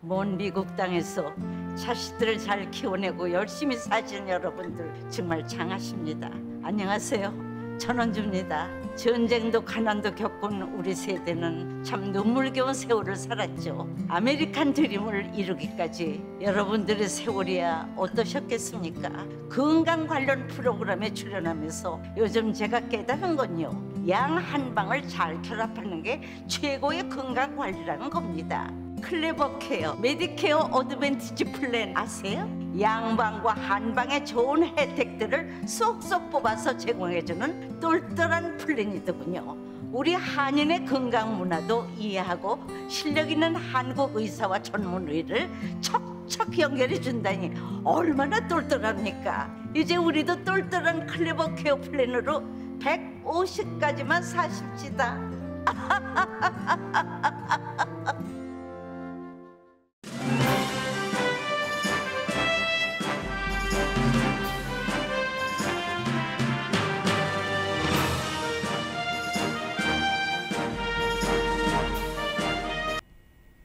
먼 미국 땅에서 자식들을 잘 키워내고 열심히 사시는 여러분들 정말 장하십니다. 안녕하세요. 전원주입니다. 전쟁도 가난도 겪은 우리 세대는 참 눈물겨운 세월을 살았죠. 아메리칸 드림을 이루기까지 여러분들의 세월이야 어떠셨겠습니까? 건강 관련 프로그램에 출연하면서 요즘 제가 깨달은 건요, 양 한방을 잘 결합하는 게 최고의 건강 관리라는 겁니다. 클레버 케어, 메디케어 어드밴티지 플랜 아세요? 양방과 한방의 좋은 혜택들을 쏙쏙 뽑아서 제공해주는 똘똘한 플랜이더군요. 우리 한인의 건강 문화도 이해하고 실력 있는 한국 의사와 전문의를 척척 연결해 준다니 얼마나 똘똘합니까? 이제 우리도 똘똘한 클레버 케어 플랜으로 150까지만 사십시다.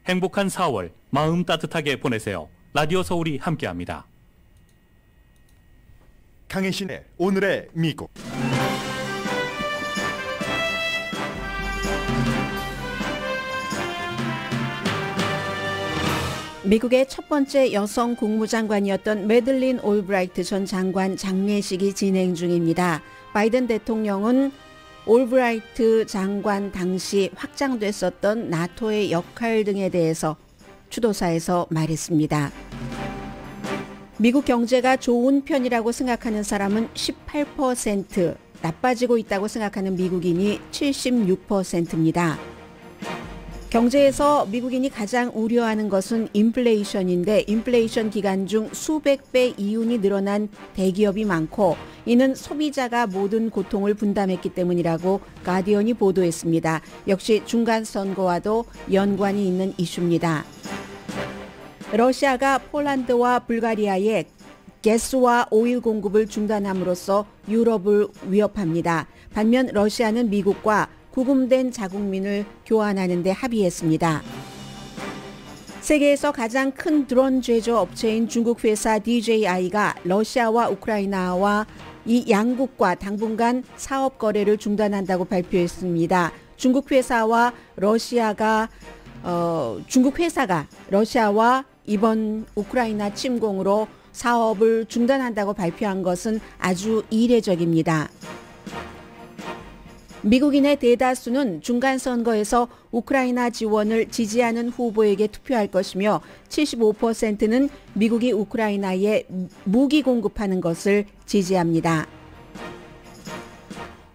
행복한 4월 마음 따뜻하게 보내세요. 라디오 서울이 함께합니다. 강혜신의 오늘의 미국. 미국의 첫 번째 여성 국무장관이었던 매들린 올브라이트 전 장관 장례식이 진행 중입니다. 바이든 대통령은 올브라이트 장관 당시 확장됐었던 나토의 역할 등에 대해서 추도사에서 말했습니다. 미국 경제가 좋은 편이라고 생각하는 사람은 18%, 나빠지고 있다고 생각하는 미국인이 76%입니다. 경제에서 미국인이 가장 우려하는 것은 인플레이션인데, 인플레이션 기간 중 수백 배 이윤이 늘어난 대기업이 많고, 이는 소비자가 모든 고통을 분담했기 때문이라고 가디언이 보도했습니다. 역시 중간선거와도 연관이 있는 이슈입니다. 러시아가 폴란드와 불가리아에 가스와 오일 공급을 중단함으로써 유럽을 위협합니다. 반면 러시아는 미국과 구금된 자국민을 교환하는 데 합의했습니다. 세계에서 가장 큰 드론 제조 업체인 중국 회사 DJI가 러시아와 우크라이나와 이 양국과 당분간 사업 거래를 중단한다고 발표했습니다. 중국 회사가 러시아와 이번 우크라이나 침공으로 사업을 중단한다고 발표한 것은 아주 이례적입니다. 미국인의 대다수는 중간선거에서 우크라이나 지원을 지지하는 후보에게 투표할 것이며 75%는 미국이 우크라이나에 무기 공급하는 것을 지지합니다.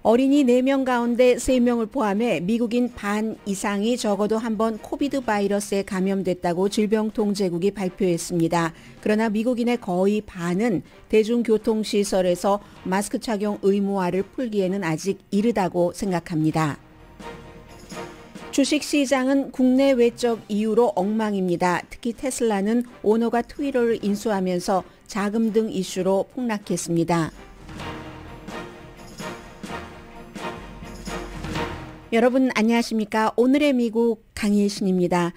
어린이 4명 가운데 3명을 포함해 미국인 반 이상이 적어도 한 번 코비드 바이러스에 감염됐다고 질병통제국이 발표했습니다. 그러나 미국인의 거의 반은 대중교통시설에서 마스크 착용 의무화를 풀기에는 아직 이르다고 생각합니다. 주식시장은 국내 외적 이유로 엉망입니다. 특히 테슬라는 오너가 트위터를 인수하면서 자금 등 이슈로 폭락했습니다. 여러분 안녕하십니까? 오늘의 미국 강혜신입니다.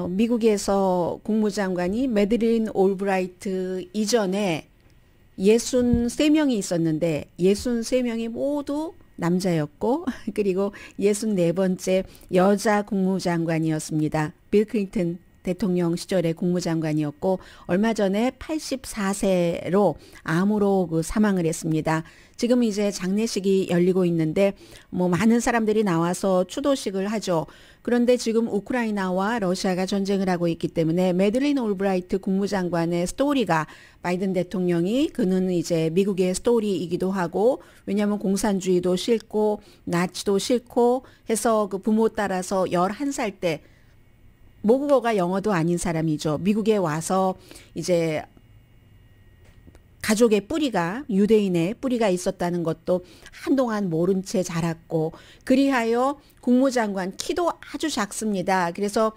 미국에서 국무장관이 매들린 올브라이트 이전에 63명이 있었는데 63명이 모두 남자였고 그리고 64번째 여자 국무장관이었습니다. 빌 클린턴 대통령 시절의 국무장관이었고 얼마 전에 84세로 암으로 사망을 했습니다. 지금 이제 장례식이 열리고 있는데 많은 사람들이 나와서 추도식을 하죠. 그런데 지금 우크라이나와 러시아가 전쟁을 하고 있기 때문에 매들린 올브라이트 국무장관의 스토리가 바이든 대통령이 그는 이제 미국의 스토리이기도 하고, 왜냐하면 공산주의도 싫고 나치도 싫고 해서 그 부모 따라서 11살 때 모국어가 영어도 아닌 사람이죠. 미국에 와서 이제 가족의 뿌리가, 유대인의 뿌리가 있었다는 것도 한동안 모른 채 자랐고, 그리하여 국무장관 키도 아주 작습니다. 그래서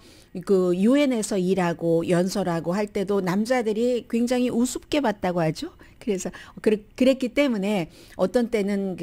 그 유엔에서 일하고 연설하고 할 때도 남자들이 굉장히 우습게 봤다고 하죠. 그래서 그랬기 때문에 어떤 때는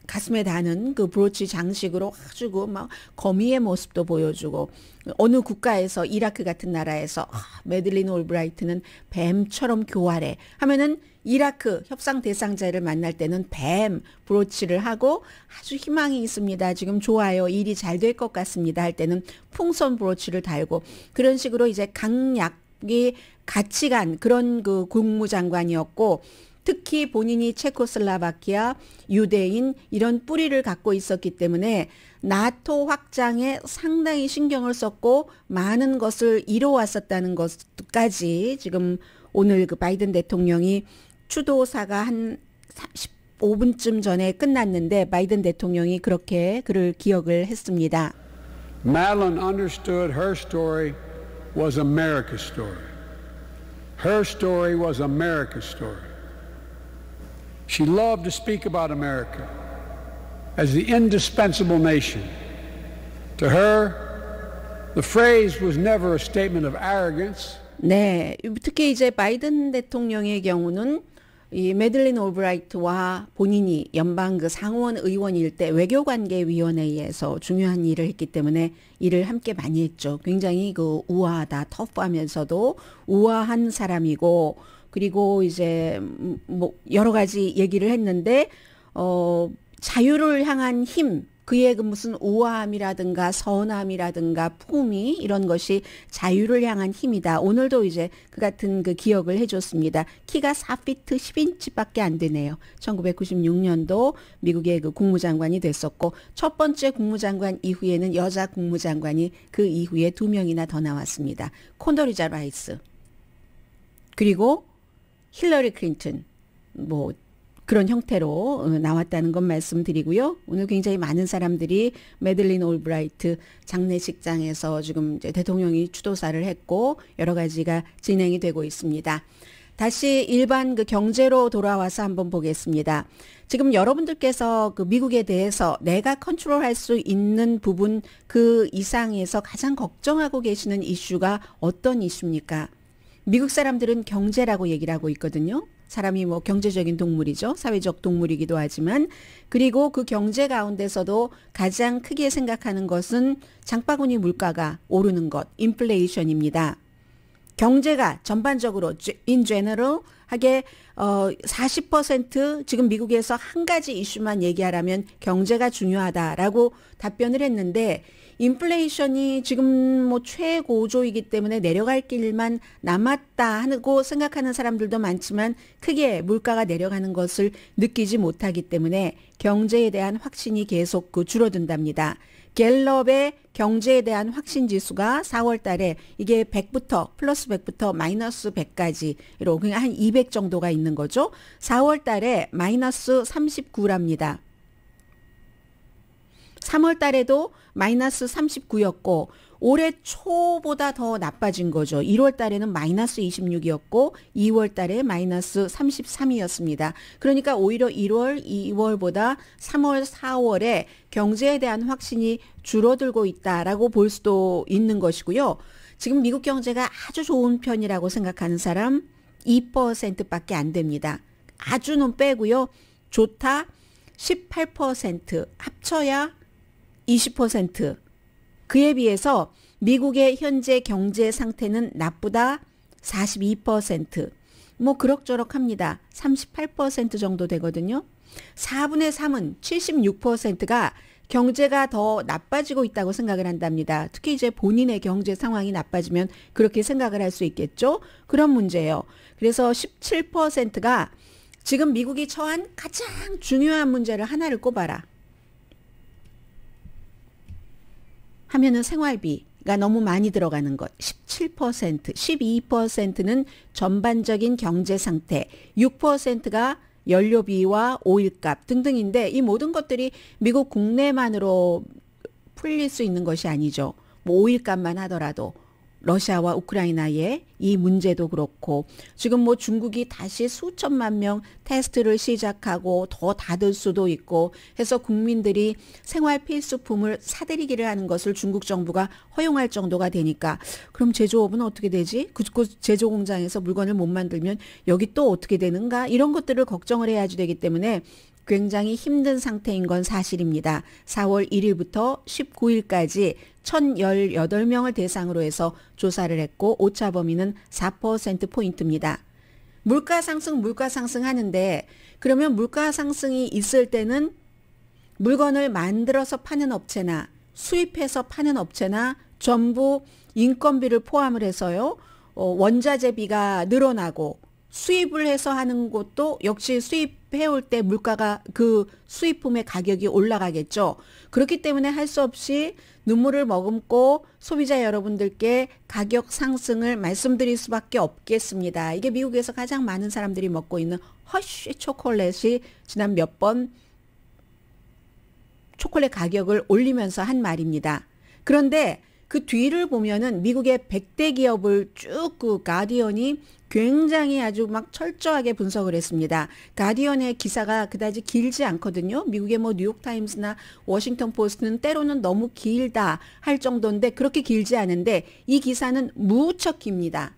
가슴에 다는 그 브로치 장식으로 아주 막 거미의 모습도 보여주고 어느 국가에서 이라크 같은 나라에서 매들린 올브라이트는 뱀처럼 교활해 하면은 이라크 협상 대상자를 만날 때는 뱀 브로치를 하고 아주 희망이 있습니다. 지금 좋아요. 일이 잘 될 것 같습니다. 할 때는 풍선 브로치를 달고 그런 식으로 이제 강약이 같이 간 그런 그 국무장관이었고 특히 본인이 체코슬라바키아, 유대인 이런 뿌리를 갖고 있었기 때문에 나토 확장에 상당히 신경을 썼고 많은 것을 이뤄왔었다는 것까지 지금 오늘 그 바이든 대통령이 추도사가 한 15분쯤 전에 끝났는데 바이든 대통령이 그렇게 그를 기억을 했습니다. Madeline understood her story was America's story. Her story was America's story. She loved to speak about America as the indispensable nation. To her, the phrase was never a statement of arrogance. 네, 특히 이제 바이든 대통령의 경우는 이 매들린 올브라이트와 본인이 연방 그 상원 의원일 때 외교관계위원회에서 중요한 일을 했기 때문에 일을 함께 많이 했죠. 굉장히 그 우아하다, 터프하면서도 우아한 사람이고 그리고 이제 뭐 여러 가지 얘기를 했는데 자유를 향한 힘, 그의 그 무슨 우아함이라든가 선함이라든가 품위 이런 것이 자유를 향한 힘이다. 오늘도 이제 그 같은 그 기억을 해줬습니다. 키가 4피트 10인치밖에 안 되네요. 1996년도 미국의 그 국무장관이 됐었고 첫 번째 국무장관 이후에는 여자 국무장관이 그 이후에 2명이나 더 나왔습니다. 콘돌리자 라이스 그리고 힐러리 클린턴 뭐 그런 형태로 나왔다는 건 말씀드리고요. 오늘 굉장히 많은 사람들이 매들린 올브라이트 장례식장에서 지금 이제 대통령이 추도사를 했고 여러 가지가 진행이 되고 있습니다. 다시 일반 그 경제로 돌아와서 한번 보겠습니다. 지금 여러분들께서 그 미국에 대해서 내가 컨트롤할 수 있는 부분 그 이상에서 가장 걱정하고 계시는 이슈가 어떤 이슈입니까? 미국 사람들은 경제라고 얘기를 하고 있거든요. 사람이 뭐 경제적인 동물이죠. 사회적 동물이기도 하지만 그리고 그 경제 가운데서도 가장 크게 생각하는 것은 장바구니 물가가 오르는 것, 인플레이션입니다. 경제가 전반적으로 in general 하게 40% 지금 미국에서 한 가지 이슈만 얘기하라면 경제가 중요하다라고 답변을 했는데 인플레이션이 지금 뭐 최고조이기 때문에 내려갈 길만 남았다 하고 생각하는 사람들도 많지만 크게 물가가 내려가는 것을 느끼지 못하기 때문에 경제에 대한 확신이 계속 줄어든답니다. 갤럽의 경제에 대한 확신 지수가 4월 달에 이게 100부터 플러스 100부터 마이너스 100까지로 그냥 한 200 정도가 있는 거죠. 4월 달에 마이너스 39랍니다. 3월 달에도 마이너스 39였고 올해 초보다 더 나빠진 거죠. 1월 달에는 마이너스 26이었고 2월 달에 마이너스 33이었습니다. 그러니까 오히려 1월, 2월보다 3월, 4월에 경제에 대한 확신이 줄어들고 있다라고 볼 수도 있는 것이고요. 지금 미국 경제가 아주 좋은 편이라고 생각하는 사람 2%밖에 안 됩니다. 아주는 빼고요. 좋다 18% 합쳐야 20%. 그에 비해서 미국의 현재 경제 상태는 나쁘다 42%. 뭐 그럭저럭 합니다. 38% 정도 되거든요. 4분의 3은 76%가 경제가 더 나빠지고 있다고 생각을 한답니다. 특히 이제 본인의 경제 상황이 나빠지면 그렇게 생각을 할 수 있겠죠. 그런 문제예요. 그래서 17%가 지금 미국이 처한 가장 중요한 문제를 하나를 꼽아라. 하면은 생활비가 너무 많이 들어가는 것 17%, 12%는 전반적인 경제 상태, 6%가 연료비와 오일값 등등인데 이 모든 것들이 미국 국내만으로 풀릴 수 있는 것이 아니죠. 뭐 오일값만 하더라도 러시아와 우크라이나의 이 문제도 그렇고 지금 뭐 중국이 다시 수천만 명 테스트를 시작하고 더 닫을 수도 있고 해서 국민들이 생활 필수품을 사들이기를 하는 것을 중국 정부가 허용할 정도가 되니까 그럼 제조업은 어떻게 되지? 그 제조 공장에서 물건을 못 만들면 여기 또 어떻게 되는가? 이런 것들을 걱정을 해야지 되기 때문에 굉장히 힘든 상태인 건 사실입니다. 4월 1일부터 19일까지 1,018명을 대상으로 해서 조사를 했고 오차 범위는 4%포인트입니다. 물가 상승 하는데 그러면 물가 상승이 있을 때는 물건을 만들어서 파는 업체나 수입해서 파는 업체나 전부 인건비를 포함을 해서요. 원자재비가 늘어나고 수입을 해서 하는 곳도 역시 수입해올 때 물가가 그 수입품의 가격이 올라가겠죠. 그렇기 때문에 할 수 없이 눈물을 머금고 소비자 여러분들께 가격 상승을 말씀드릴 수밖에 없겠습니다. 이게 미국에서 가장 많은 사람들이 먹고 있는 허쉬 초콜릿이 지난 몇 번 초콜릿 가격을 올리면서 한 말입니다. 그런데 그 뒤를 보면은 미국의 100대 기업을 쭉 그 가디언이 굉장히 아주 막 철저하게 분석을 했습니다. 가디언의 기사가 그다지 길지 않거든요. 미국의 뭐 뉴욕타임스나 워싱턴 포스트는 때로는 너무 길다 할 정도인데 그렇게 길지 않은데 이 기사는 무척 깁니다.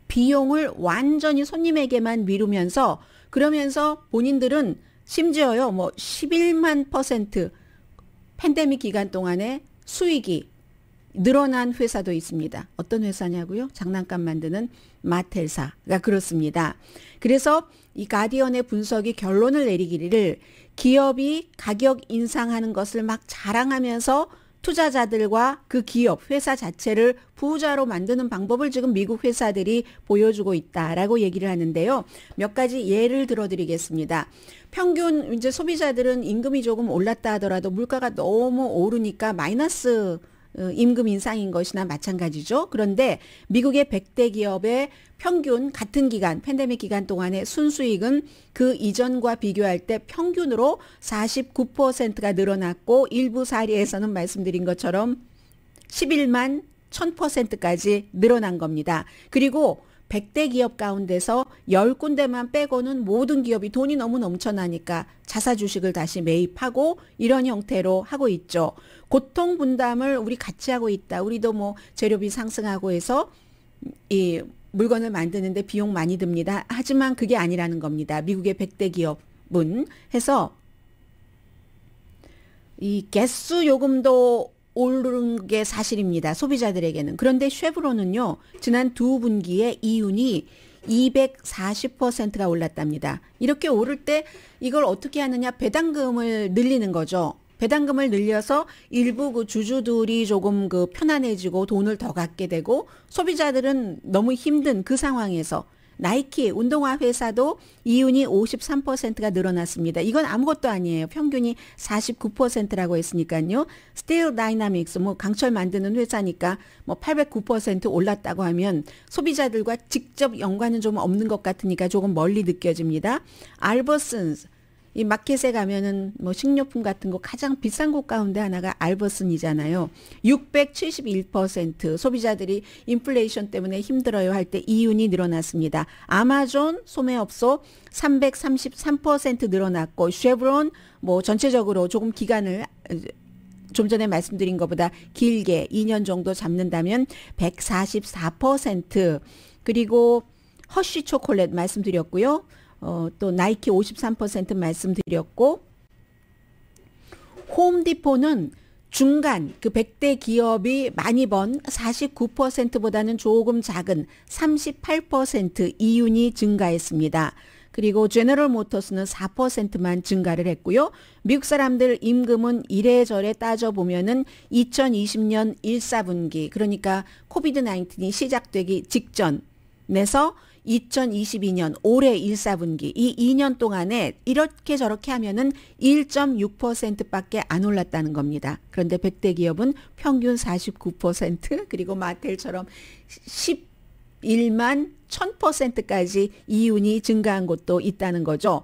비용을 완전히 손님에게만 미루면서 그러면서 본인들은 심지어요 뭐 11만 % 팬데믹 기간 동안에 수익이 늘어난 회사도 있습니다. 어떤 회사냐고요? 장난감 만드는 마텔사가 그렇습니다. 그래서 이 가디언의 분석이 결론을 내리기를 기업이 가격 인상하는 것을 막 자랑하면서 투자자들과 그 기업, 회사 자체를 부자로 만드는 방법을 지금 미국 회사들이 보여주고 있다라고 얘기를 하는데요. 몇 가지 예를 들어드리겠습니다. 평균 이제 소비자들은 임금이 조금 올랐다 하더라도 물가가 너무 오르니까 마이너스 임금 인상인 것이나 마찬가지죠. 그런데 미국의 100대 기업의 평균 같은 기간, 팬데믹 기간 동안의 순수익은 그 이전과 비교할 때 평균으로 49%가 늘어났고 일부 사례에서는 말씀드린 것처럼 11만 1000%까지 늘어난 겁니다. 그리고 100대 기업 가운데서 10군데만 빼고는 모든 기업이 돈이 너무 넘쳐나니까 자사 주식을 다시 매입하고 이런 형태로 하고 있죠. 고통 분담을 우리 같이 하고 있다. 우리도 뭐 재료비 상승하고 해서 이 물건을 만드는데 비용 많이 듭니다. 하지만 그게 아니라는 겁니다. 미국의 100대 기업은 해서 이 가스 요금도 오른 게 사실입니다. 소비자들에게는. 그런데 쉐브론은요. 지난 두 분기에 이윤이 240%가 올랐답니다. 이렇게 오를 때 이걸 어떻게 하느냐 배당금을 늘리는 거죠. 배당금을 늘려서 일부 그 주주들이 조금 그 편안해지고 돈을 더 갖게 되고 소비자들은 너무 힘든 그 상황에서 나이키 운동화 회사도 이윤이 53%가 늘어났습니다. 이건 아무것도 아니에요. 평균이 49%라고 했으니까요. 스틸 다이나믹스 뭐 강철 만드는 회사니까 뭐 809% 올랐다고 하면 소비자들과 직접 연관은 좀 없는 것 같으니까 조금 멀리 느껴집니다. 알버슨스 이 마켓에 가면은 뭐 식료품 같은 거 가장 비싼 곳 가운데 하나가 알버슨이잖아요. 671% 소비자들이 인플레이션 때문에 힘들어요 할 때 이윤이 늘어났습니다. 아마존 소매업소 333% 늘어났고 쉐브론 뭐 전체적으로 조금 기간을 좀 전에 말씀드린 것보다 길게 2년 정도 잡는다면 144% 그리고 허쉬 초콜릿 말씀드렸고요. 또 나이키 53% 말씀드렸고 홈디포는 중간 그 100대 기업이 많이 번 49%보다는 조금 작은 38% 이윤이 증가했습니다. 그리고 제너럴 모터스는 4%만 증가를 했고요. 미국 사람들 임금은 이래저래 따져보면은 2020년 1, 4분기 그러니까 코비드 19이 시작되기 직전에서 2022년 올해 1, 4분기 이 2년 동안에 이렇게 저렇게 하면은 1.6%밖에 안 올랐다는 겁니다. 그런데 100대 기업은 평균 49% 그리고 마텔처럼 11만 1000%까지 이윤이 증가한 곳도 있다는 거죠.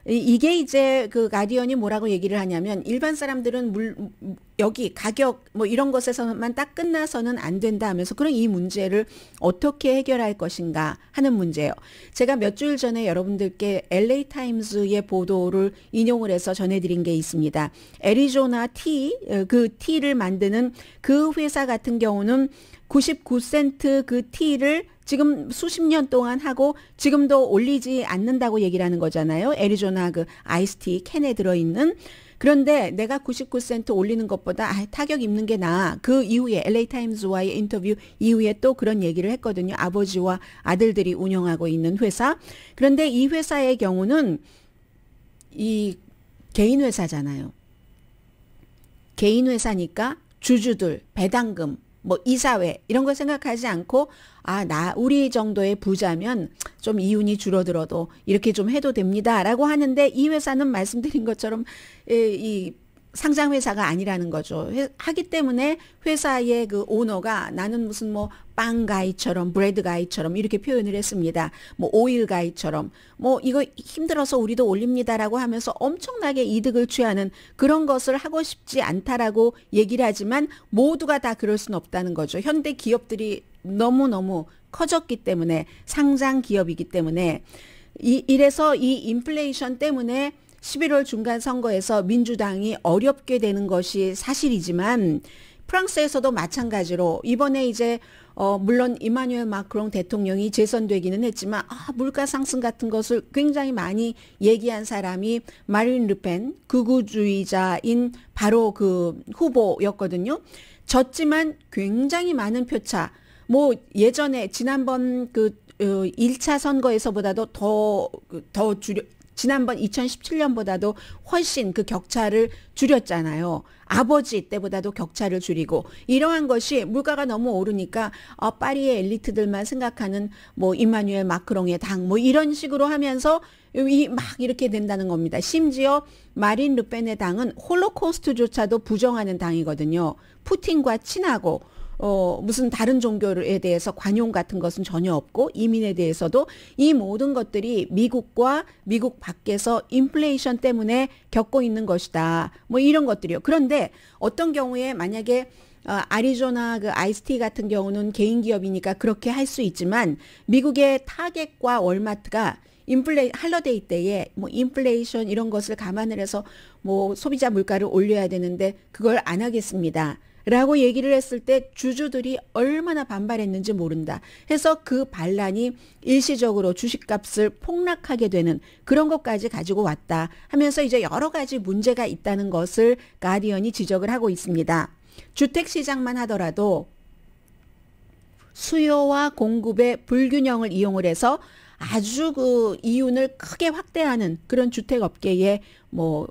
이게 이제 그 가디언이 뭐라고 얘기를 하냐면 일반 사람들은 여기 가격 뭐 이런 것에서만 딱 끝나서는 안 된다 하면서 그럼 이 문제를 어떻게 해결할 것인가 하는 문제예요. 제가 몇 주일 전에 여러분들께 LA 타임스의 보도를 인용을 해서 전해드린 게 있습니다. 애리조나 티, 그 티를 만드는 그 회사 같은 경우는 99센트 그 티를 지금 수십 년 동안 하고 지금도 올리지 않는다고 얘기를 하는 거잖아요. 애리조나 그 아이스티 캔에 들어있는. 그런데 내가 99센트 올리는 것보다 타격 입는 게 나아. 그 이후에 LA타임즈와의 인터뷰 이후에 또 그런 얘기를 했거든요. 아버지와 아들들이 운영하고 있는 회사. 그런데 이 회사의 경우는 이 개인 회사잖아요. 개인 회사니까 주주들, 배당금, 뭐 이사회 이런 거 생각하지 않고 우리 정도의 부자면 좀 이윤이 줄어들어도 이렇게 좀 해도 됩니다라고 하는데 이 회사는 말씀드린 것처럼 이 상장 회사가 아니라는 거죠. 하기 때문에 회사의 그 오너가 나는 무슨 뭐 빵 가이처럼 브레드 가이처럼 이렇게 표현을 했습니다. 뭐 오일 가이처럼 뭐 이거 힘들어서 우리도 올립니다라고 하면서 엄청나게 이득을 취하는 그런 것을 하고 싶지 않다라고 얘기를 하지만 모두가 다 그럴 수는 없다는 거죠. 현대 기업들이 너무너무 커졌기 때문에 상장 기업이기 때문에 이래서 이 인플레이션 때문에 11월 중간 선거에서 민주당이 어렵게 되는 것이 사실이지만 프랑스에서도 마찬가지로 이번에 이제 물론 이마누엘 마크롱 대통령이 재선되기는 했지만 물가 상승 같은 것을 굉장히 많이 얘기한 사람이 마린 르펜 극우주의자인 바로 그 후보였거든요. 졌지만 굉장히 많은 표차. 뭐 예전에 지난번 그 1차 선거에서보다도 더 지난번 2017년보다도 훨씬 그 격차를 줄였잖아요. 아버지 때보다도 격차를 줄이고 이러한 것이 물가가 너무 오르니까 파리의 엘리트들만 생각하는 뭐 이마누엘 마크롱의 당 뭐 이런 식으로 하면서 막 이렇게 된다는 겁니다. 심지어 마린 르펜의 당은 홀로코스트조차도 부정하는 당이거든요. 푸틴과 친하고 무슨 다른 종교에 대해서 관용 같은 것은 전혀 없고 이민에 대해서도 이 모든 것들이 미국과 미국 밖에서 인플레이션 때문에 겪고 있는 것이다. 뭐 이런 것들이요. 그런데 어떤 경우에 만약에 아리조나 그 아이스티 같은 경우는 개인 기업이니까 그렇게 할 수 있지만 미국의 타겟과 월마트가 할러데이 때에 뭐 인플레이션 이런 것을 감안을 해서 뭐 소비자 물가를 올려야 되는데 그걸 안 하겠습니다. 라고 얘기를 했을 때 주주들이 얼마나 반발했는지 모른다. 해서 그 반란이 일시적으로 주식값을 폭락하게 되는 그런 것까지 가지고 왔다 하면서 이제 여러 가지 문제가 있다는 것을 가디언이 지적을 하고 있습니다. 주택시장만 하더라도 수요와 공급의 불균형을 이용을 해서 아주 그 이윤을 크게 확대하는 그런 주택업계의 뭐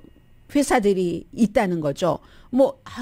회사들이 있다는 거죠.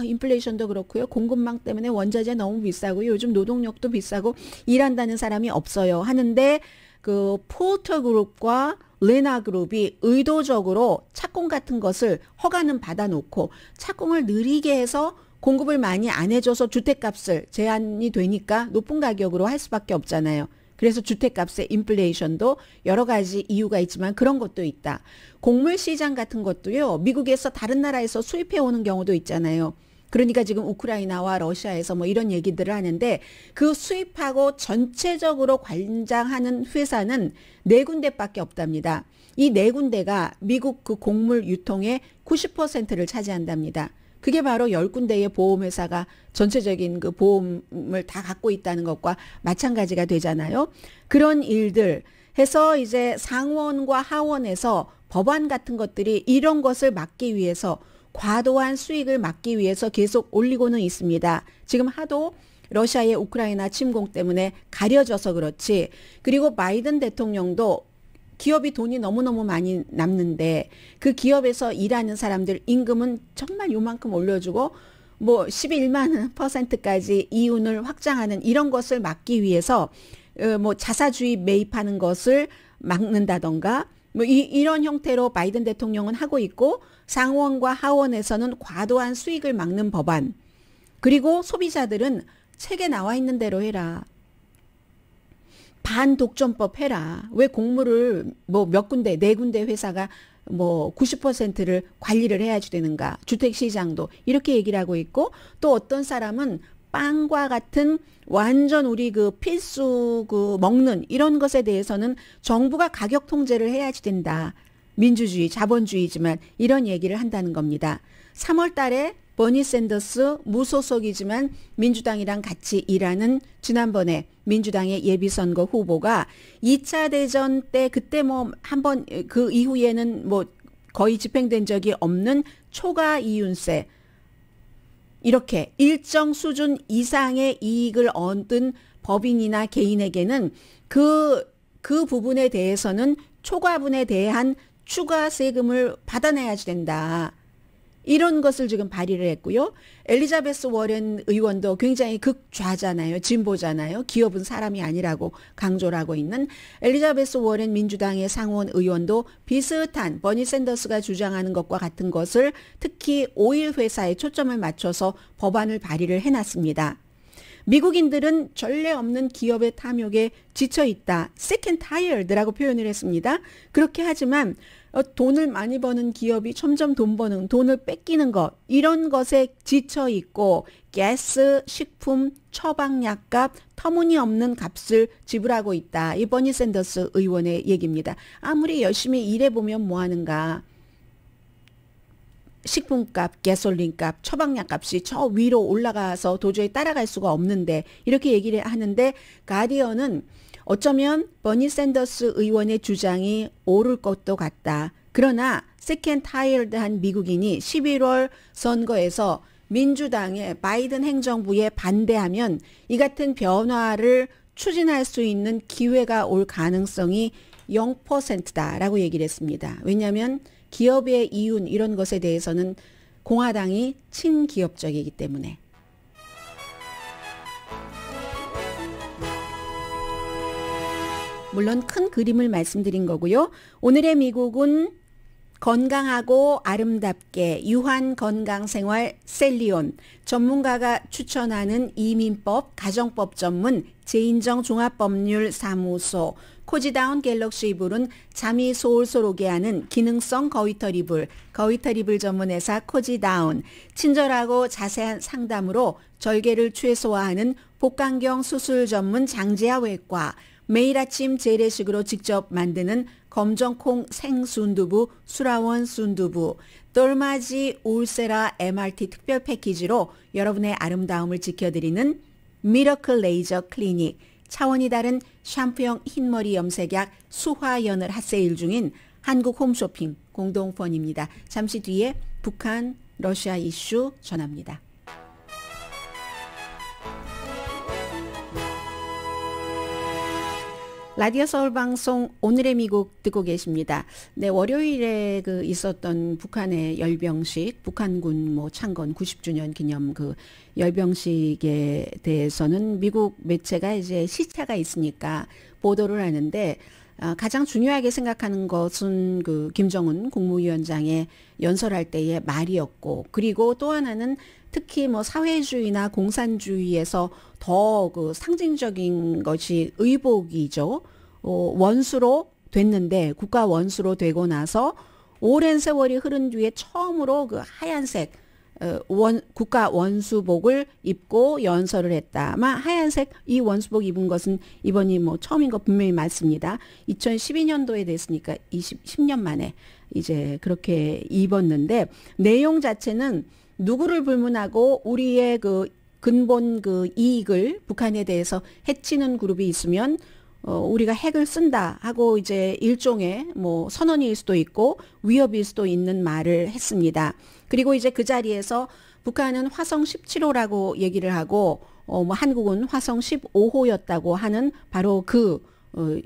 인플레이션도 그렇고요. 공급망 때문에 원자재 너무 비싸고 요즘 노동력도 비싸고 일한다는 사람이 없어요. 하는데 그 포터 그룹과 레나 그룹이 의도적으로 착공 같은 것을 허가는 받아놓고 착공을 느리게 해서 공급을 많이 안 해줘서 주택값을 제한이 되니까 높은 가격으로 할 수밖에 없잖아요. 그래서 주택값의 인플레이션도 여러 가지 이유가 있지만 그런 것도 있다. 곡물 시장 같은 것도요. 미국에서 다른 나라에서 수입해 오는 경우도 있잖아요. 그러니까 지금 우크라이나와 러시아에서 뭐 이런 얘기들을 하는데 그 수입하고 전체적으로 관장하는 회사는 4군데밖에 없답니다. 이 4군데가 미국 그 곡물 유통의 90%를 차지한답니다. 그게 바로 10군데의 보험회사가 전체적인 그 보험을 다 갖고 있다는 것과 마찬가지가 되잖아요. 그런 일들 해서 이제 상원과 하원에서 법안 같은 것들이 이런 것을 막기 위해서 과도한 수익을 막기 위해서 계속 올리고는 있습니다. 지금 하도 러시아의 우크라이나 침공 때문에 가려져서 그렇지. 그리고 바이든 대통령도 기업이 돈이 너무너무 많이 남는데 그 기업에서 일하는 사람들 임금은 정말 요만큼 올려주고 뭐 11만 %까지 이윤을 확장하는 이런 것을 막기 위해서 뭐 자사주의 매입하는 것을 막는다던가 뭐 이런 형태로 바이든 대통령은 하고 있고 상원과 하원에서는 과도한 수익을 막는 법안 그리고 소비자들은 책에 나와 있는 대로 해라. 반독점법 해라. 왜 곡물을 뭐 몇 군데, 4군데 회사가 뭐 90%를 관리를 해야지 되는가. 주택시장도 이렇게 얘기를 하고 있고 또 어떤 사람은 빵과 같은 완전 우리 그 필수 그 먹는 이런 것에 대해서는 정부가 가격 통제를 해야지 된다. 민주주의, 자본주의지만 이런 얘기를 한다는 겁니다. 3월 달에 버니 샌더스 무소속이지만 민주당이랑 같이 일하는 지난번에 민주당의 예비선거 후보가 2차 대전 때 그때 뭐 한번 그 이후에는 뭐 거의 집행된 적이 없는 초과 이윤세 이렇게 일정 수준 이상의 이익을 얻은 법인이나 개인에게는 그 부분에 대해서는 초과분에 대한 추가 세금을 받아내야 된다. 이런 것을 지금 발의를 했고요. 엘리자베스 워렌 의원도 굉장히 극좌잖아요. 진보잖아요. 기업은 사람이 아니라고 강조를 하고 있는 엘리자베스 워렌 민주당의 상원 의원도 비슷한 버니 샌더스가 주장하는 것과 같은 것을 특히 오일 회사에 초점을 맞춰서 법안을 발의를 해놨습니다. 미국인들은 전례 없는 기업의 탐욕에 지쳐 있다. sick and tired라고 표현을 했습니다. 그렇게 하지만 돈을 많이 버는 기업이 점점 돈을 뺏기는 것 이런 것에 지쳐 있고 가스, 식품, 처방약값 터무니없는 값을 지불하고 있다. 이 버니 샌더스 의원의 얘기입니다. 아무리 열심히 일해보면 뭐하는가. 식품값, 가솔린값, 처방약값이 저 위로 올라가서 도저히 따라갈 수가 없는데 이렇게 얘기를 하는데 가디언은 어쩌면 버니 샌더스 의원의 주장이 옳을 것도 같다. 그러나 세컨 타이어드한 미국인이 11월 선거에서 민주당의 바이든 행정부에 반대하면 이 같은 변화를 추진할 수 있는 기회가 올 가능성이 0%다라고 얘기를 했습니다. 왜냐하면 기업의 이윤 이런 것에 대해서는 공화당이 친기업적이기 때문에. 물론 큰 그림을 말씀드린 거고요. 오늘의 미국은 건강하고 아름답게 유한 건강생활 셀리온 전문가가 추천하는 이민법, 가정법 전문 제인정 종합법률사무소 코지다운 갤럭시 이불은 잠이 솔솔 오게 하는 기능성 거위털 이불, 거위털 이불 전문회사 코지다운, 친절하고 자세한 상담으로 절개를 최소화하는 복강경 수술 전문 장지하 외과, 매일 아침 재래식으로 직접 만드는 검정콩 생순두부 수라원 순두부, 똘마지 울세라 MRT 특별 패키지로 여러분의 아름다움을 지켜드리는 미러클 레이저 클리닉, 차원이 다른 샴푸형 흰머리 염색약 수화연을 핫세일 중인 한국 홈쇼핑 공동펀입니다. 잠시 뒤에 북한, 러시아 이슈 전합니다. 라디오 서울 방송 오늘의 미국 듣고 계십니다. 네, 월요일에 있었던 북한의 열병식, 북한군 창건 90주년 기념 열병식에 대해서는 미국 매체가 이제 시차가 있으니까 보도를 하는데 가장 중요하게 생각하는 것은 김정은 국무위원장의 연설할 때의 말이었고, 그리고 또 하나는 특히 사회주의나 공산주의에서 더 상징적인 것이 의복이죠. 원수로 됐는데, 국가 원수로 되고 나서 오랜 세월이 흐른 뒤에 처음으로 하얀색 국가 원수복을 입고 연설을 했다. 아마 하얀색 이 원수복 입은 것은 이번이 처음인 거 분명히 맞습니다. 2012년도에 됐으니까 10년 만에 이제 그렇게 입었는데, 내용 자체는 누구를 불문하고 우리의 근본 이익을 북한에 대해서 해치는 그룹이 있으면 우리가 핵을 쓴다 하고 이제 일종의 선언일 수도 있고 위협일 수도 있는 말을 했습니다. 그리고 이제 그 자리에서 북한은 화성 17호라고 얘기를 하고 한국은 화성 15호였다고 하는 바로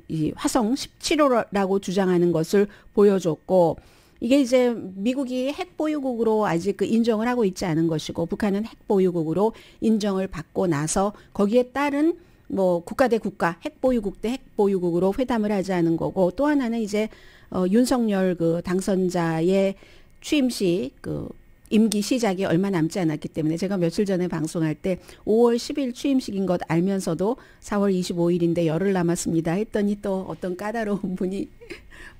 이 화성 17호라고 주장하는 것을 보여줬고, 이게 이제 미국이 핵보유국으로 아직 인정을 하고 있지 않은 것이고, 북한은 핵보유국으로 인정을 받고 나서 거기에 따른 국가 대 국가, 핵보유국 대 핵보유국으로 회담을 하자는 거고, 또 하나는 이제 윤석열 당선자의 취임식 임기 시작이 얼마 남지 않았기 때문에 제가 며칠 전에 방송할 때 5월 10일 취임식인 것 알면서도 4월 25일인데 열흘 남았습니다 했더니 또 어떤 까다로운 분이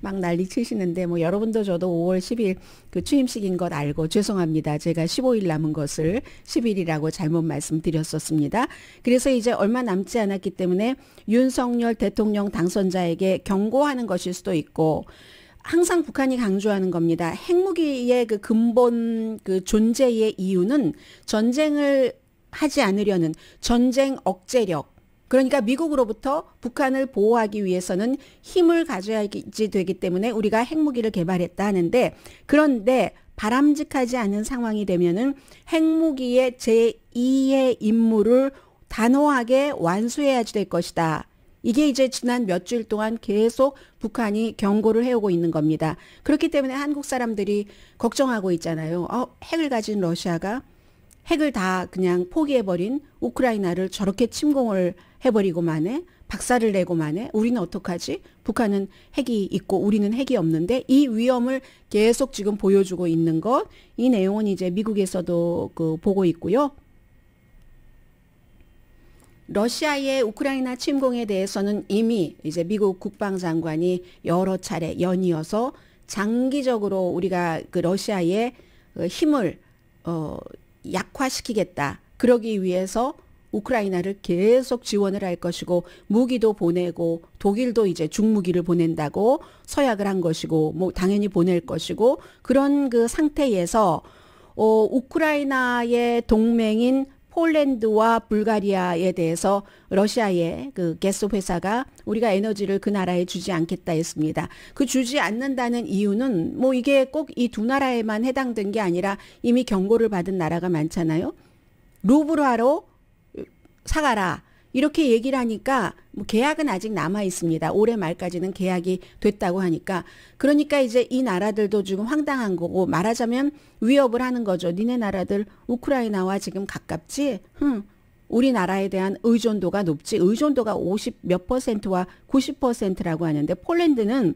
막 난리 치시는데 여러분도 저도 5월 10일 취임식인 것 알고 죄송합니다. 제가 15일 남은 것을 10일이라고 잘못 말씀드렸었습니다. 그래서 이제 얼마 남지 않았기 때문에 윤석열 대통령 당선자에게 경고하는 것일 수도 있고, 항상 북한이 강조하는 겁니다. 핵무기의 그 근본 그 존재의 이유는 전쟁을 하지 않으려는 전쟁 억제력. 그러니까 미국으로부터 북한을 보호하기 위해서는 힘을 가져야지 되기 때문에 우리가 핵무기를 개발했다 하는데, 그런데 바람직하지 않은 상황이 되면은 핵무기의 제2의 임무를 단호하게 완수해야지 될 것이다. 이게 이제 지난 몇 주일 동안 계속 북한이 경고를 해오고 있는 겁니다. 그렇기 때문에 한국 사람들이 걱정하고 있잖아요. 핵을 가진 러시아가 핵을 다 그냥 포기해버린 우크라이나를 저렇게 침공을 해버리고 만에, 박살을 내고 만에 우리는 어떡하지? 북한은 핵이 있고 우리는 핵이 없는데, 이 위험을 계속 지금 보여주고 있는 것, 이 내용은 이제 미국에서도 보고 있고요. 러시아의 우크라이나 침공에 대해서는 이미 이제 미국 국방장관이 여러 차례 연이어서 장기적으로 우리가 그 러시아의 힘을 약화시키겠다. 그러기 위해서 우크라이나를 계속 지원을 할 것이고, 무기도 보내고, 독일도 이제 중무기를 보낸다고 서약을 한 것이고, 뭐 당연히 보낼 것이고, 그런 그 상태에서 우크라이나의 동맹인 폴란드와 불가리아에 대해서 러시아의 그 가스 회사가 우리가 에너지를 그 나라에 주지 않겠다 했습니다. 그 주지 않는다는 이유는 뭐 이게 꼭 이 두 나라에만 해당된 게 아니라 이미 경고를 받은 나라가 많잖아요. 루브라로 사가라. 이렇게 얘기를 하니까 뭐 계약은 아직 남아 있습니다. 올해 말까지는 계약이 됐다고 하니까, 그러니까 이제 이 나라들도 지금 황당한 거고, 말하자면 위협을 하는 거죠. 니네 나라들 우크라이나와 지금 가깝지? 우리나라에 대한 의존도가 높지. 의존도가 50 몇 %와 90%라고 하는데, 폴란드는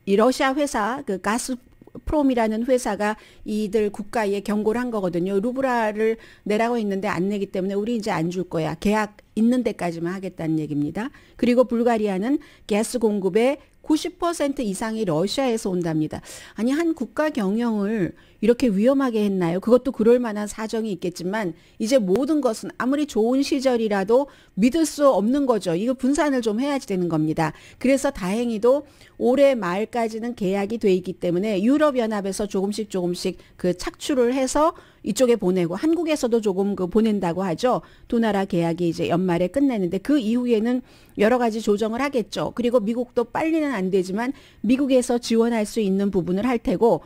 이 러시아 회사 그 가스프롬이라는 회사가 이들 국가에 경고를 한 거거든요. 루브라를 내라고 했는데 안 내기 때문에 우리 이제 안 줄 거야. 계약 있는 데까지만 하겠다는 얘기입니다. 그리고 불가리아는 가스 공급의 90% 이상이 러시아에서 온답니다. 아니, 한 국가 경영을 이렇게 위험하게 했나요? 그것도 그럴 만한 사정이 있겠지만, 이제 모든 것은 아무리 좋은 시절이라도 믿을 수 없는 거죠. 이거 분산을 좀 해야지 되는 겁니다. 그래서 다행히도 올해 말까지는 계약이 돼 있기 때문에 유럽연합에서 조금씩 그 착출을 해서 이쪽에 보내고, 한국에서도 조금 보낸다고 하죠. 두 나라 계약이 이제 연말에 끝내는데, 그 이후에는 여러 가지 조정을 하겠죠. 그리고 미국도 빨리는 안 되지만 미국에서 지원할 수 있는 부분을 할 테고,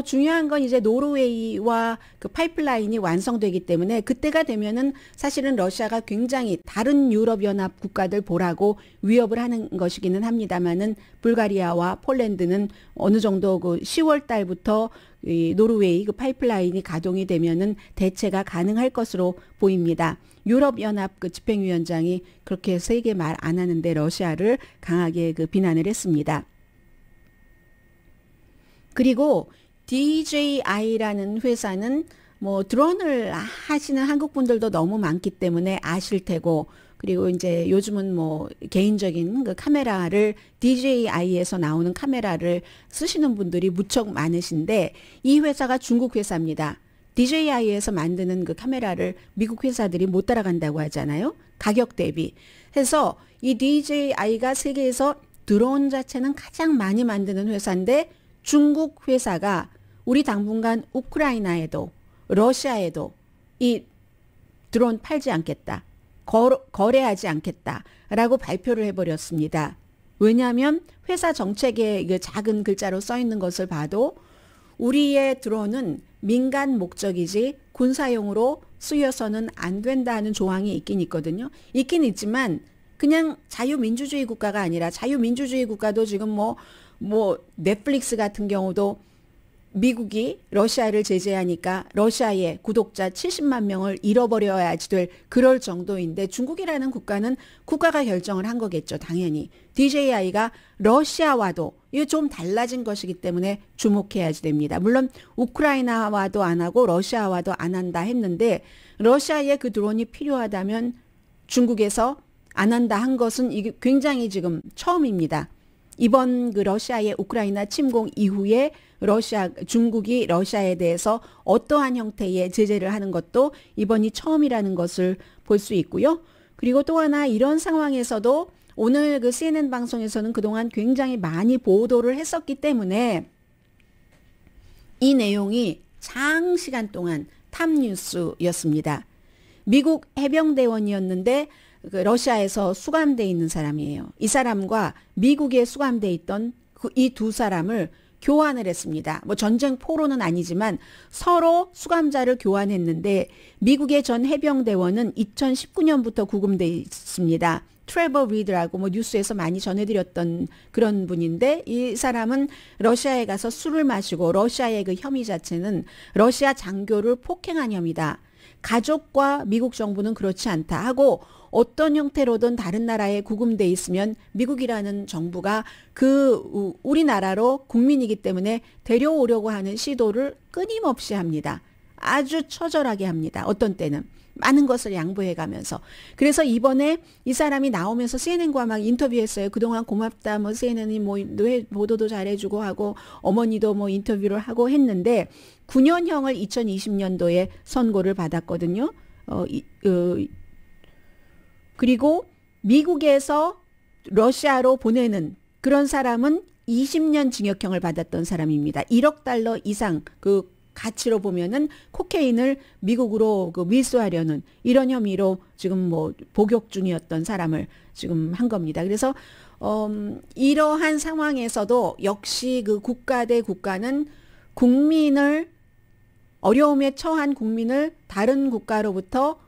중요한 건 이제 노르웨이와 그 파이프라인이 완성되기 때문에 그때가 되면은 사실은 러시아가 굉장히 다른 유럽연합 국가들 보라고 위협을 하는 것이기는 합니다만은, 불가리아와 폴란드는 어느 정도 그 10월 달부터 이 노르웨이 그 파이프라인이 가동이 되면은 대체가 가능할 것으로 보입니다. 유럽연합 그 집행위원장이 그렇게 세게 말 안 하는데 러시아를 강하게 그 비난을 했습니다. 그리고 DJI라는 회사는 뭐 드론을 하시는 한국 분들도 너무 많기 때문에 아실 테고, 그리고 이제 요즘은 뭐 개인적인 그 카메라를 DJI에서 나오는 카메라를 쓰시는 분들이 무척 많으신데, 이 회사가 중국 회사입니다. DJI에서 만드는 그 카메라를 미국 회사들이 못 따라간다고 하잖아요. 가격 대비. 해서 이 DJI가 세계에서 드론 자체는 가장 많이 만드는 회사인데, 중국 회사가 우리 당분간 우크라이나에도 러시아에도 이 드론 팔지 않겠다. 거래하지 않겠다라고 발표를 해버렸습니다. 왜냐하면 회사 정책에 작은 글자로 써 있는 것을 봐도 우리의 드론은 민간 목적이지 군사용으로 쓰여서는 안 된다는 조항이 있긴 있거든요. 있긴 있지만 그냥 자유민주주의 국가가 아니라, 자유민주주의 국가도 지금 뭐 넷플릭스 같은 경우도 미국이 러시아를 제재하니까 러시아의 구독자 70만 명을 잃어버려야지 될 그럴 정도인데, 중국이라는 국가는 국가가 결정을 한 거겠죠. 당연히. DJI가 러시아와도 이거 좀 달라진 것이기 때문에 주목해야지 됩니다. 물론 우크라이나와도 안 하고 러시아와도 안 한다 했는데, 러시아에 그 드론이 필요하다면 중국에서 안 한다 한 것은 이게 굉장히 지금 처음입니다. 이번 그 러시아의 우크라이나 침공 이후에 중국이 러시아에 대해서 어떠한 형태의 제재를 하는 것도 이번이 처음이라는 것을 볼 수 있고요. 그리고 또 하나, 이런 상황에서도 오늘 그 CNN 방송에서는 그동안 굉장히 많이 보도를 했었기 때문에 이 내용이 장시간 동안 탑뉴스였습니다. 미국 해병대원이었는데 그 러시아에서 수감돼 있는 사람이에요. 이 사람과 미국에 수감돼 있던 이 두 사람을 교환을 했습니다. 뭐 전쟁 포로는 아니지만 서로 수감자를 교환했는데 미국의 전 해병대원은 2019년부터 구금돼 있습니다. 트레버 리드라고 뭐 뉴스에서 많이 전해드렸던 그런 분인데 이 사람은 러시아에 가서 술을 마시고 러시아의 그 혐의 자체는 러시아 장교를 폭행한 혐의다. 가족과 미국 정부는 그렇지 않다 하고 어떤 형태로든 다른 나라에 구금돼 있으면 미국이라는 정부가 그 우리나라로 국민이기 때문에 데려오려고 하는 시도를 끊임없이 합니다. 아주 처절하게 합니다. 어떤 때는. 많은 것을 양보해 가면서. 그래서 이번에 이 사람이 나오면서 CNN과 막 인터뷰했어요. 그동안 고맙다. 뭐 CNN이 뭐 보도도 잘해주고 하고 어머니도 뭐 인터뷰를 하고 했는데 9년형을 2020년도에 선고를 받았거든요. 그리고 미국에서 러시아로 보내는 그런 사람은 20년 징역형을 받았던 사람입니다. 1억 달러 이상 그 가치로 보면은 코케인을 미국으로 그 밀수하려는 이런 혐의로 지금 뭐 복역 중이었던 사람을 지금 한 겁니다. 그래서 이러한 상황에서도 역시 그 국가 대 국가는 국민을 어려움에 처한 국민을 다른 국가로부터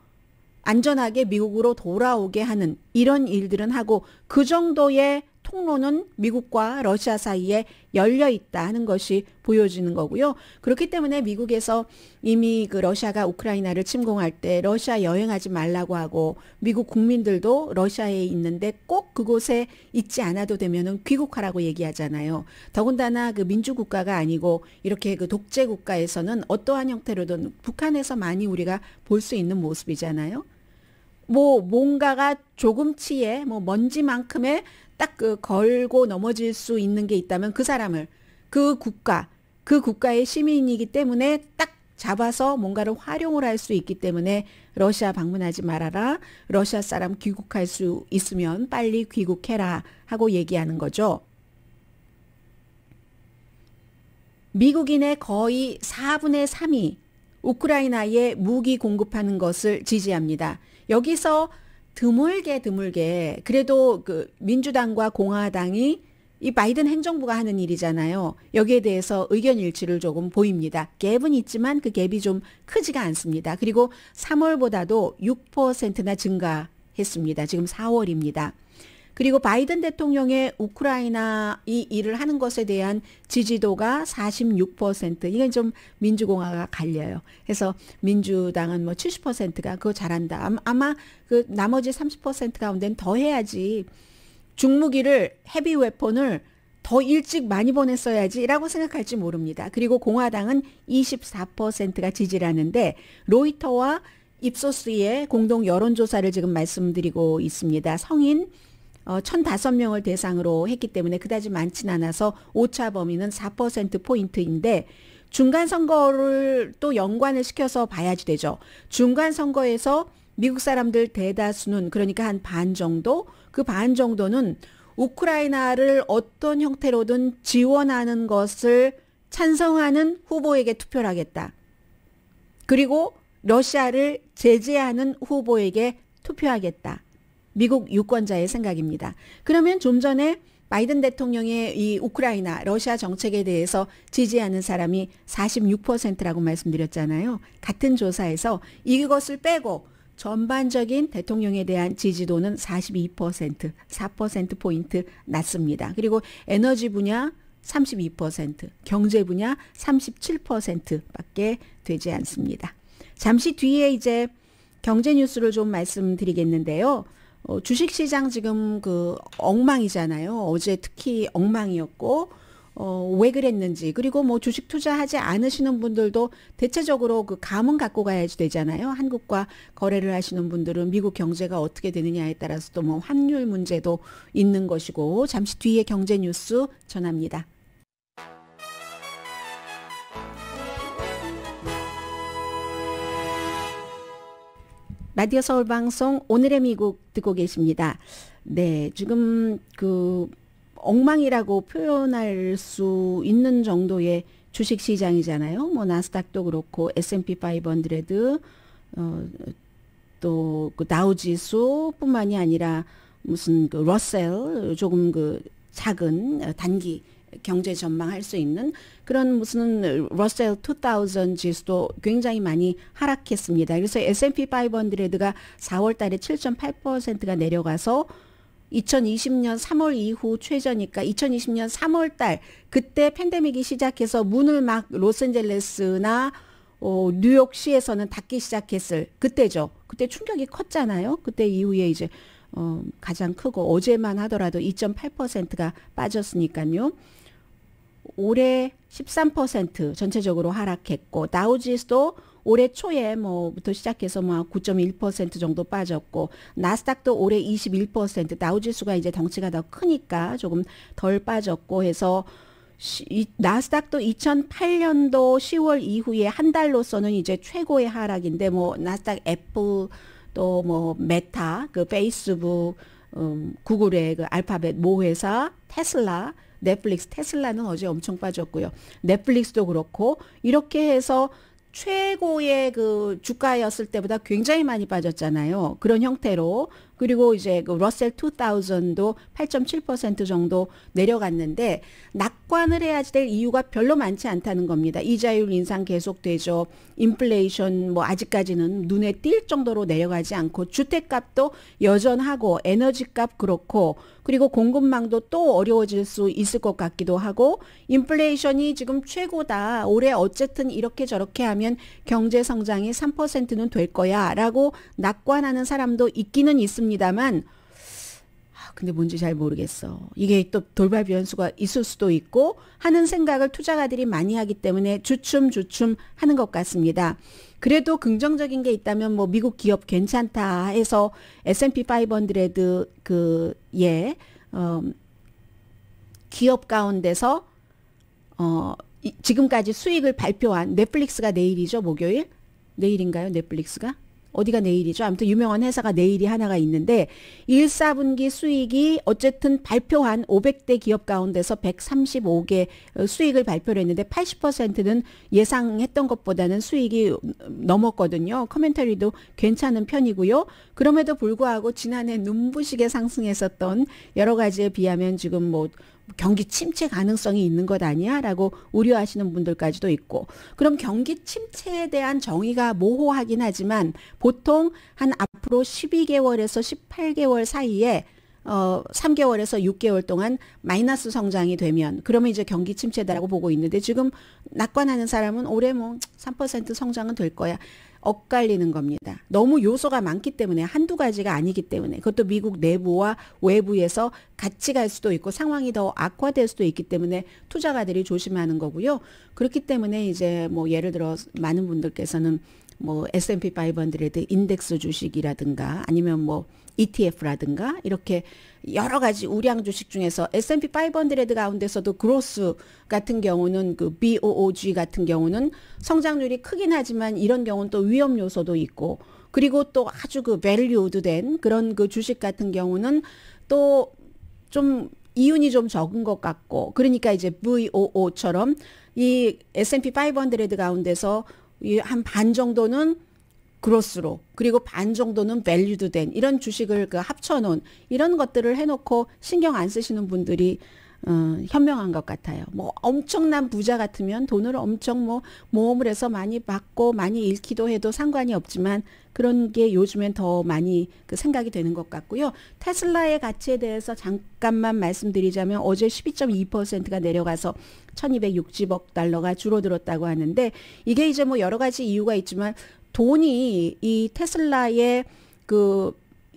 안전하게 미국으로 돌아오게 하는 이런 일들은 하고 그 정도의 통로는 미국과 러시아 사이에 열려 있다 하는 것이 보여지는 거고요. 그렇기 때문에 미국에서 이미 그 러시아가 우크라이나를 침공할 때 러시아 여행하지 말라고 하고 미국 국민들도 러시아에 있는데 꼭 그곳에 있지 않아도 되면은 귀국하라고 얘기하잖아요. 더군다나 그 민주국가가 아니고 이렇게 그 독재 국가에서는 어떠한 형태로든 북한에서 많이 우리가 볼 수 있는 모습이잖아요. 뭐 뭔가가 조금치의 뭐 먼지만큼의 딱 그 걸고 넘어질 수 있는 게 있다면 그 사람을 그 국가의 시민이기 때문에 딱 잡아서 뭔가를 활용을 할 수 있기 때문에 러시아 방문하지 말아라. 러시아 사람 귀국할 수 있으면 빨리 귀국해라 하고 얘기하는 거죠. 미국인의 거의 4분의 3이 우크라이나에 무기 공급하는 것을 지지합니다. 여기서 드물게 그래도 그 민주당과 공화당이 이 바이든 행정부가 하는 일이잖아요. 여기에 대해서 의견 일치를 조금 보입니다. 갭은 있지만 그 갭이 좀 크지가 않습니다. 그리고 3월보다도 6%나 증가했습니다. 지금 4월입니다. 그리고 바이든 대통령의 우크라이나 이 일을 하는 것에 대한 지지도가 46%. 이건 좀 민주공화가 갈려요. 그래서 민주당은 뭐 70%가 그거 잘한다. 아마 그 나머지 30% 가운데는 더 해야지. 중무기를 헤비 웨폰을 더 일찍 많이 보냈어야지라고 생각할지 모릅니다. 그리고 공화당은 24%가 지지를 하는데 로이터와 입소스의 공동 여론조사를 지금 말씀드리고 있습니다. 성인 1,005명을 대상으로 했기 때문에 그다지 많진 않아서 오차 범위는 4%포인트인데 중간 선거를 또 연관을 시켜서 봐야지 되죠. 중간 선거에서 미국 사람들 대다수는 그러니까 한 반 정도, 그 반 정도는 우크라이나를 어떤 형태로든 지원하는 것을 찬성하는 후보에게 투표를 하겠다. 그리고 러시아를 제재하는 후보에게 투표하겠다. 미국 유권자의 생각입니다. 그러면 좀 전에 바이든 대통령의 이 우크라이나, 러시아 정책에 대해서 지지하는 사람이 46%라고 말씀드렸잖아요. 같은 조사에서 이것을 빼고 전반적인 대통령에 대한 지지도는 42%, 4%포인트 낮습니다. 그리고 에너지 분야 32%, 경제 분야 37%밖에 되지 않습니다. 잠시 뒤에 이제 경제 뉴스를 좀 말씀드리겠는데요. 주식시장 지금 그 엉망이잖아요. 어제 특히 엉망이었고, 왜 그랬는지, 그리고 뭐 주식 투자하지 않으시는 분들도 대체적으로 그 감은 갖고 가야지 되잖아요. 한국과 거래를 하시는 분들은 미국 경제가 어떻게 되느냐에 따라서 또 뭐 환율 문제도 있는 것이고, 잠시 뒤에 경제 뉴스 전합니다. 라디오 서울 방송 오늘의 미국 듣고 계십니다. 네, 지금 그 엉망이라고 표현할 수 있는 정도의 주식 시장이잖아요. 뭐 나스닥도 그렇고 S&P 500, 또 그 다우지수뿐만이 아니라 무슨 그 러셀 조금 그 작은 단기 경제 전망할 수 있는 그런 무슨 러셀 2000 지수도 굉장히 많이 하락했습니다. 그래서 S&P 500가 4월 달에 7.8%가 내려가서 2020년 3월 이후 최저니까 2020년 3월 달 그때 팬데믹이 시작해서 문을 막 로스앤젤레스나 뉴욕시에서는 닫기 시작했을 그때죠. 그때 충격이 컸잖아요. 그때 이후에 이제 가장 크고 어제만 하더라도 2.8%가 빠졌으니까요. 올해 13% 전체적으로 하락했고 다우지수도 올해 초에 뭐부터 시작해서 뭐 9.1% 정도 빠졌고 나스닥도 올해 21% 다우지수가 이제 덩치가 더 크니까 조금 덜 빠졌고 해서 나스닥도 2008년도 10월 이후에 한 달로서는 이제 최고의 하락인데 뭐 나스닥 애플 또 뭐 메타 그 페이스북 구글의 그 알파벳 모 회사 테슬라 넷플릭스 테슬라는 어제 엄청 빠졌고요. 넷플릭스도 그렇고 이렇게 해서 최고의 그 주가였을 때보다 굉장히 많이 빠졌잖아요. 그런 형태로. 그리고 이제 그 러셀 2000도 8.7% 정도 내려갔는데 낙관을 해야지 될 이유가 별로 많지 않다는 겁니다. 이자율 인상 계속되죠. 인플레이션 뭐 아직까지는 눈에 띌 정도로 내려가지 않고 주택값도 여전하고 에너지값 그렇고 그리고 공급망도 또 어려워질 수 있을 것 같기도 하고 인플레이션이 지금 최고다. 올해 어쨌든 이렇게 저렇게 하면 경제 성장이 3%는 될 거야 라고 낙관하는 사람도 있기는 있습니다만 근데 뭔지 잘 모르겠어. 이게 또 돌발 변수가 있을 수도 있고 하는 생각을 투자가들이 많이 하기 때문에 주춤 하는 것 같습니다. 그래도 긍정적인 게 있다면 뭐 미국 기업 괜찮다 해서 S&P 500 기업 가운데서 지금까지 수익을 발표한 넷플릭스가 내일이죠. 목요일? 내일인가요? 넷플릭스가? 어디가 내일이죠? 아무튼 유명한 회사가 내일이 하나가 있는데 1, 4분기 수익이 어쨌든 발표한 500대 기업 가운데서 135개 수익을 발표를 했는데 80%는 예상했던 것보다는 수익이 넘었거든요. 커멘터리도 괜찮은 편이고요. 그럼에도 불구하고 지난해 눈부시게 상승했었던 여러 가지에 비하면 지금 뭐 경기 침체 가능성이 있는 것 아니야? 라고 우려하시는 분들까지도 있고 그럼 경기 침체에 대한 정의가 모호하긴 하지만 보통 한 앞으로 12개월에서 18개월 사이에 3개월에서 6개월 동안 마이너스 성장이 되면 그러면 이제 경기 침체다라고 보고 있는데 지금 낙관하는 사람은 올해 뭐 3% 성장은 될 거야. 엇갈리는 겁니다. 너무 요소가 많기 때문에 한두 가지가 아니기 때문에 그것도 미국 내부와 외부에서 같이 갈 수도 있고 상황이 더 악화될 수도 있기 때문에 투자가들이 조심하는 거고요. 그렇기 때문에 이제 뭐 예를 들어 많은 분들께서는 뭐 S&P 500 인덱스 주식이라든가 아니면 뭐 ETF라든가 이렇게 여러 가지 우량 주식 중에서 S&P 500 가운데서도 그로스 같은 경우는 그 BOOG 같은 경우는 성장률이 크긴 하지만 이런 경우는 또 위험 요소도 있고 그리고 또 아주 그 밸류드 된 그런 그 주식 같은 경우는 또 좀 이윤이 좀 적은 것 같고 그러니까 이제 VOO처럼 이 S&P 500 가운데서 한 반 정도는 그로스로 그리고 반 정도는 밸류드 된 이런 주식을 그 합쳐놓은 이런 것들을 해놓고 신경 안 쓰시는 분들이 현명한 것 같아요. 뭐 엄청난 부자 같으면 돈을 엄청 뭐 모험을 해서 많이 받고 많이 잃기도 해도 상관이 없지만 그런 게 요즘엔 더 많이 그 생각이 되는 것 같고요. 테슬라의 가치에 대해서 잠깐만 말씀드리자면 어제 12.2%가 내려가서 1260억 달러가 줄어들었다고 하는데 이게 이제 뭐 여러 가지 이유가 있지만 돈이 이 테슬라의 그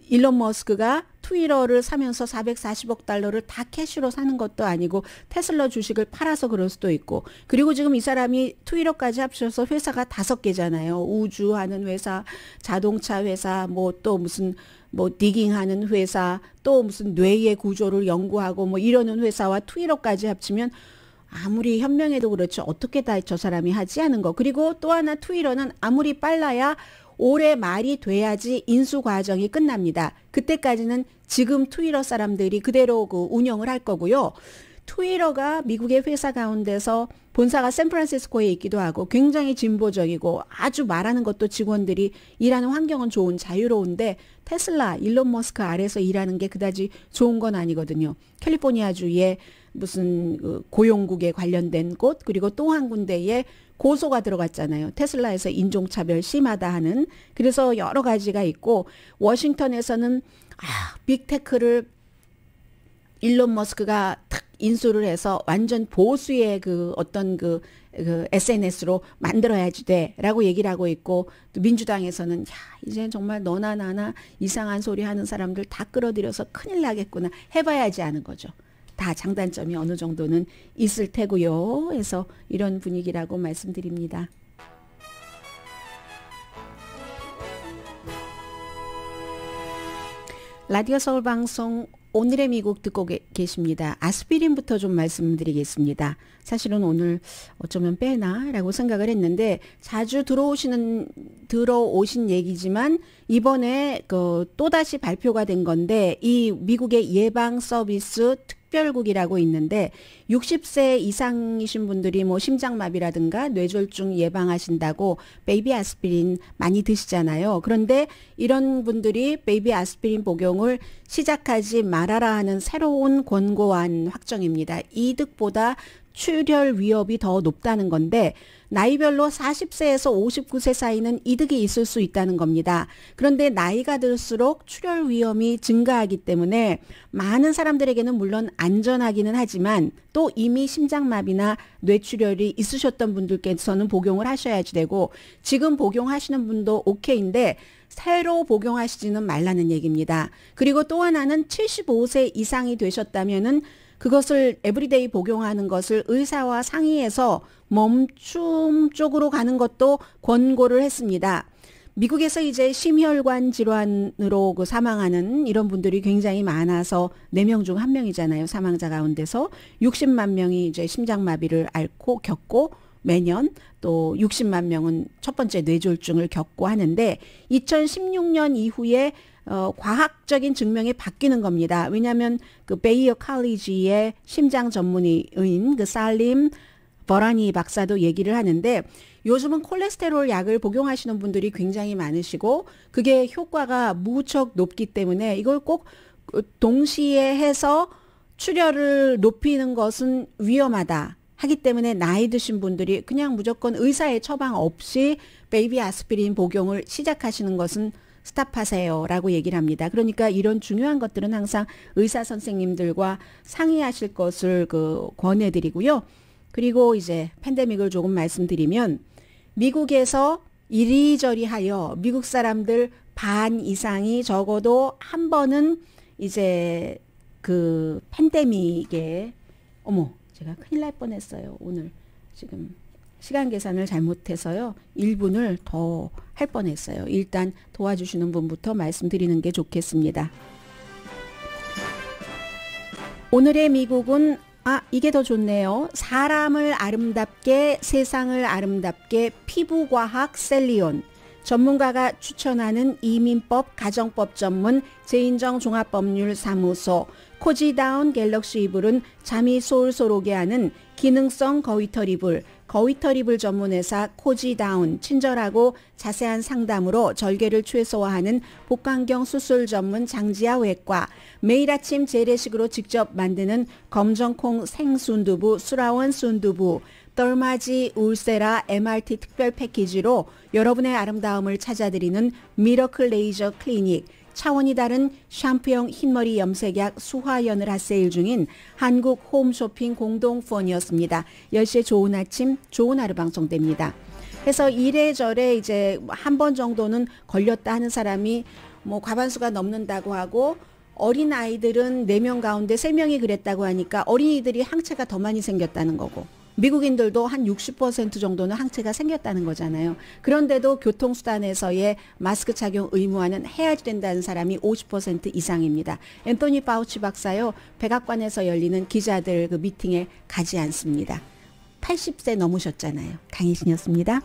일론 머스크가 트위터를 사면서 440억 달러를 다 캐시로 사는 것도 아니고 테슬라 주식을 팔아서 그럴 수도 있고 그리고 지금 이 사람이 트위터까지 합쳐서 회사가 5개잖아요. 우주하는 회사, 자동차 회사, 뭐 또 무슨 뭐 디깅하는 회사, 또 무슨 뇌의 구조를 연구하고 뭐 이러는 회사와 트위터까지 합치면 아무리 현명해도 그렇죠. 어떻게 다 저 사람이 하지 하는 거. 그리고 또 하나 트위터는 아무리 빨라야 올해 말이 돼야지 인수 과정이 끝납니다. 그때까지는 지금 트위터 사람들이 그대로 그 운영을 할 거고요. 트위터가 미국의 회사 가운데서 본사가 샌프란시스코에 있기도 하고 굉장히 진보적이고 아주 말하는 것도 직원들이 일하는 환경은 좋은 자유로운데 테슬라, 일론 머스크 아래서 일하는 게 그다지 좋은 건 아니거든요. 캘리포니아주의 무슨 고용국에 관련된 곳 그리고 또 한 군데에 고소가 들어갔잖아요. 테슬라에서 인종차별 심하다 하는. 그래서 여러 가지가 있고 워싱턴에서는 빅테크를 일론 머스크가 탁 인수를 해서 완전 보수의 그 어떤 그 SNS로 만들어야지 돼라고 얘기를 하고 있고 또 민주당에서는 이제 정말 너나 나나 이상한 소리 하는 사람들 다 끌어들여서 큰일 나겠구나 해봐야지 하는 거죠. 다 장단점이 어느 정도는 있을 테고요. 해서 이런 분위기라고 말씀드립니다. 라디오 서울 방송 오늘의 미국 듣고 계십니다. 아스피린부터 좀 말씀드리겠습니다. 사실은 오늘 어쩌면 빼나라고 생각을 했는데 자주 들어오신 얘기지만 이번에 또다시 발표가 된 건데 이 미국의 예방 서비스 특별국이라고 있는데 60세 이상이신 분들이 뭐 심장마비라든가 뇌졸중 예방하신다고 베이비 아스피린 많이 드시잖아요. 그런데 이런 분들이 베이비 아스피린 복용을 시작하지 말아라 하는 새로운 권고안 확정입니다. 이득보다 출혈 위협이 더 높다는 건데 나이별로 40세에서 59세 사이는 이득이 있을 수 있다는 겁니다. 그런데 나이가 들수록 출혈 위험이 증가하기 때문에 많은 사람들에게는 물론 안전하기는 하지만 또 이미 심장마비나 뇌출혈이 있으셨던 분들께서는 복용을 하셔야지 되고 지금 복용하시는 분도 오케이인데 새로 복용하시지는 말라는 얘기입니다. 그리고 또 하나는 75세 이상이 되셨다면은 그것을 에브리데이 복용하는 것을 의사와 상의해서 멈춤 쪽으로 가는 것도 권고를 했습니다. 미국에서 이제 심혈관 질환으로 사망하는 이런 분들이 굉장히 많아서 4명 중 1명이잖아요. 사망자 가운데서 60만 명이 이제 심장마비를 겪고 매년 또 60만 명은 첫 번째 뇌졸중을 겪고 하는데 2016년 이후에 과학적인 증명이 바뀌는 겁니다. 왜냐하면 그 베이어 칼리지의 심장 전문의인 그 살림 버라니 박사도 얘기를 하는데 요즘은 콜레스테롤 약을 복용하시는 분들이 굉장히 많으시고 그게 효과가 무척 높기 때문에 이걸 꼭 동시에 해서 출혈을 높이는 것은 위험하다 하기 때문에 나이 드신 분들이 그냥 무조건 의사의 처방 없이 베이비 아스피린 복용을 시작하시는 것은 스탑하세요라고 얘기를 합니다. 그러니까 이런 중요한 것들은 항상 의사 선생님들과 상의하실 것을 권해드리고요. 그리고 이제 팬데믹을 조금 말씀드리면 미국에서 이리저리 하여 미국 사람들 반 이상이 적어도 한 번은 이제 그 팬데믹에 제가 큰일 날 뻔했어요. 오늘 지금 시간 계산을 잘못해서요. 1분을 더 할 뻔했어요. 일단 도와주시는 분부터 말씀드리는 게 좋겠습니다. 오늘의 미국은 이게 더 좋네요. 사람을 아름답게 세상을 아름답게 피부과학 셀리온 전문가가 추천하는 이민법 가정법 전문 제인정 종합법률사무소 코지다운 갤럭시 이불은 잠이 솔솔 오게 하는 기능성 거위털 이불 전문회사 코지다운 친절하고 자세한 상담으로 절개를 최소화하는 복강경 수술 전문 장지아 외과 매일 아침 재래식으로 직접 만드는 검정콩 생순두부 수라원 순두부 떨마지 울세라 MRT 특별 패키지로 여러분의 아름다움을 찾아드리는 미러클 레이저 클리닉 차원이 다른 샴푸형 흰머리 염색약 수화연을 핫세일 중인 한국 홈쇼핑 공동폰이었습니다. 10시에 좋은 아침 좋은 하루 방송됩니다. 그래서 이래저래 이제 한 번 정도는 걸렸다 하는 사람이 과반수가 넘는다고 하고 어린 아이들은 4명 가운데 3명이 그랬다고 하니까 어린이들이 항체가 더 많이 생겼다는 거고 미국인들도 한 60% 정도는 항체가 생겼다는 거잖아요. 그런데도 교통수단에서의 마스크 착용 의무화는 해야지 된다는 사람이 50% 이상입니다. 앤토니 파우치 박사요. 백악관에서 열리는 기자들 미팅에 가지 않습니다. 80세 넘으셨잖아요. 강희신이었습니다.